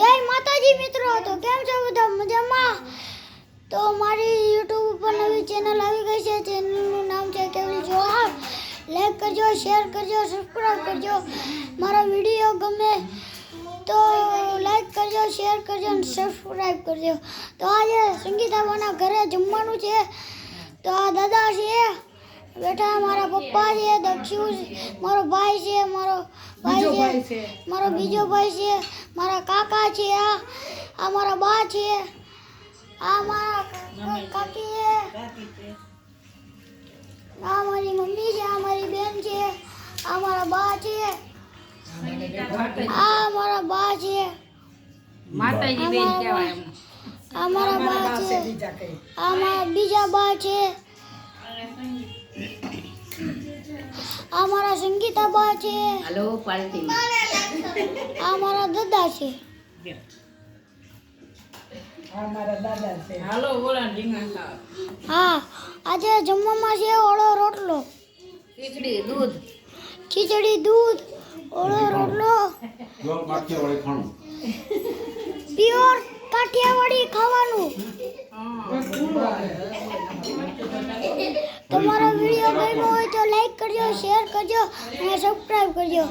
જય માતાજી મિત્રો, તો કેમ છો બધા મજામાં? તો મારી YouTube ઉપર નવી ચેનલ આવી ગઈ છે. ચેનલનું નામ છે કેવલી જોહર. લાઈક કરજો, શેર કરજો, સબસ્ક્રાઇબ કરજો. મારા વિડીયો ગમે તો લાઈક કરજો, શેર કરજો અને સબસ્ક્રાઇબ કરજો. તો આજે સંગીતાબાના ઘરે જમવાનું છે. તો આ દાદા છે બેટા, મારા પપ્પા છે, દક્ષુ મારો ભાઈ છે, મારો બીજો ભાઈ છે, મારા કાકા છે, આ મારા બા છે, આ મારા કાકી છે, આ મારી મમ્મી છે, આ મારી બેન છે, આ મારા બા છે, આ મારા બા છે, માતાજી બેન કહેવાય. આ મારા બા છે, આ મારા બીજા બા છે, આ મારા સંગીતા બા છે, હાલો પાર્ટી. આ મારા દાદા છે. હાલો બોલા રીંગણ ખાવા. હા, આજે જમવામાં છે ઓળો રોટલો, ખીચડી દૂધ. ખીચડી દૂધ, ઓળો રોટલો, પ્યોર કાઠિયાવાડી ખાવાનું. તમારો વિડીયો ગમ્યો હોય તો લાઈક કરજો, શેર કરજો અને સબસ્ક્રાઇબ કરજો.